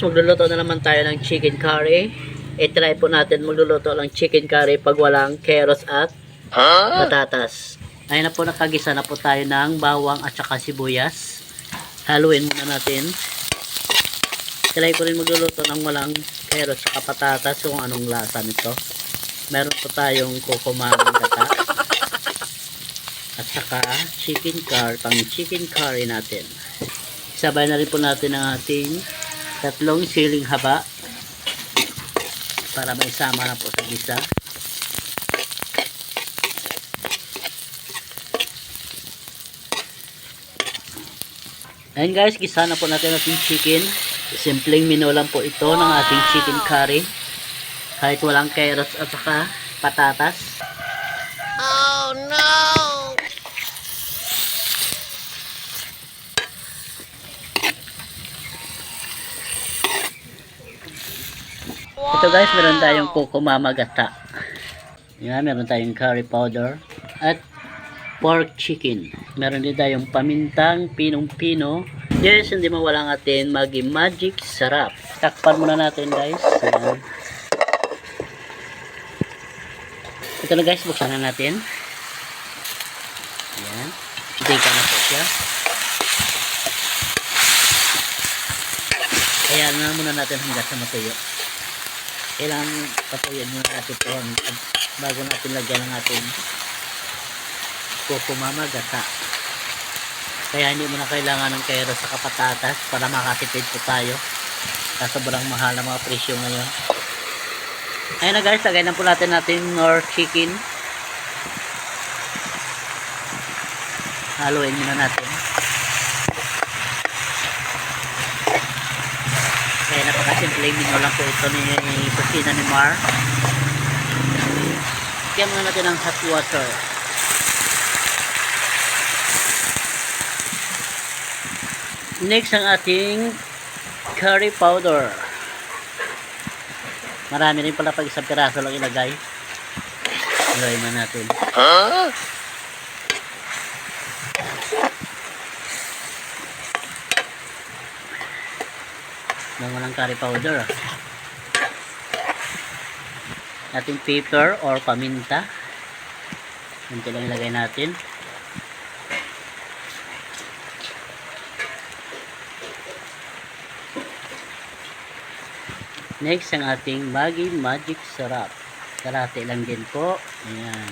magluluto na naman tayo ng chicken curry. I-try po natin magluluto ng chicken curry pag walang carrots at patatas. Ayun na po, nakagisa na po tayo ng bawang at saka sibuyas. Haluin muna natin. Try ko rin magluluto ng walang carrots at patatas kung anong lasa nito. Meron po tayong kukumamang gata at saka chicken curry, pang chicken curry natin. Sabay na rin po natin ang ating 3 siling haba para maisama na po sa gisa. Ayan guys, gisa na po natin ating chicken. Simpleng menu lang po ito ng ating chicken curry. Kahit walang carrots at saka patatas. Oh no! Ito guys, meron tayong kukumama gata. Yan, meron tayong curry powder at pork chicken. Meron din tayong pamintang pinong-pino. Yes, hindi mawala ang atin Maggi Magic Sarap. Takpan muna natin guys. Yan. Ito na guys, buksan na natin. Yan. Dika na po siya. Kaya na muna natin hanggang sa matuyo. Kailangan patuyin muna natin ito bago natin lagyan ng ating kukumama gata. Kaya hindi mo na kailangan ng carrots sa patatas para makatipid po tayo sa sobrang mahal na mga presyo ngayon. Ayun na guys, lagay na po natin more chicken. Haluin muna natin. Kaya napakasimple menu lang po ito ni Kusina ni Mar. Kaya muna natin ang hot water. Next ang ating curry powder. Marami rin pala pag isang piraso lang ilagay. Ilagay na natin. Nang walang curry powder. Ating pepper or paminta. Kunti lang ilagay natin. Next ang ating Maggi Magic Sarap. Kalahati lang din po. Ayan.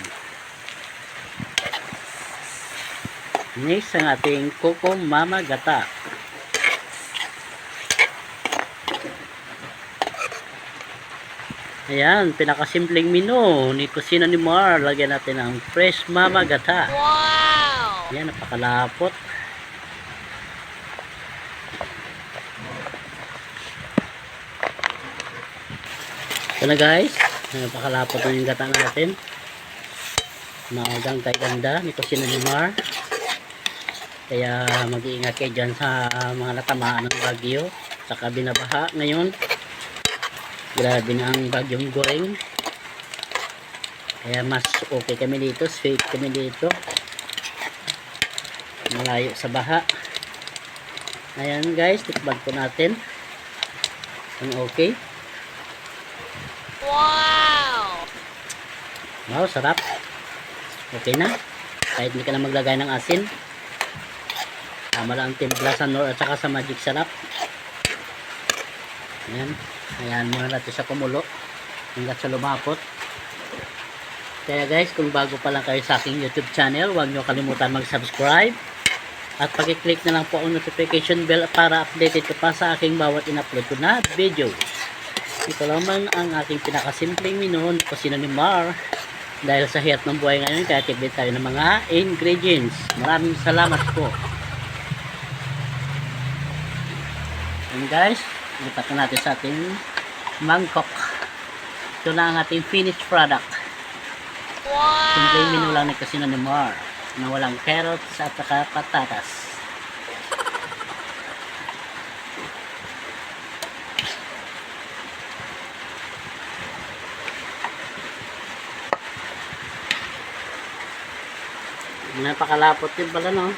Next ang ating kukumama gata. Ayan, pinakasimpleng menu ni Kusina ni Mar. Lagyan natin ang fresh mama gata. Wow! Ayan, napakalapot. Ito na guys, napakalapot na yung gata natin. Maagang kay ganda ni Kusina ni Mar. Kaya mag-iingat kayo dyan sa mga natamaan ng bagyo. Saka binabaha ngayon. Grabe na ang bagyong goreng. Kaya mas okay kami dito, safe kami dito. Malayo sa baha. Ayan guys, tikbag po natin. Ang okay. Wow! Wow, sarap. Okay na. Kahit hindi ka na maglagay ng asin. Tama lang ang timpla sa Nor at saka sa Magic Sarap. Ayan. Ayan muna natin sa kumulo hanggang sa lumapot. Kaya guys, kung bago pa lang kayo sa aking YouTube channel, huwag nyo kalimutan mag-subscribe at pag-click na lang po ang notification bell para updated ka pa sa aking bawat in-upload ko na video. Ito lamang ang aking pinakasimpleng menu ni Kusina ni Mar. Dahil sa hirap ng buhay ngayon, kaya tipid tayo ng mga ingredients. Maraming salamat po. And guys, lipat na natin sa ating mangkok. Ito na ang ating finished product. Wow! Simple menu lang ni Kusina ni Mar na walang carrots at saka patatas. Napakalapot din pala, no?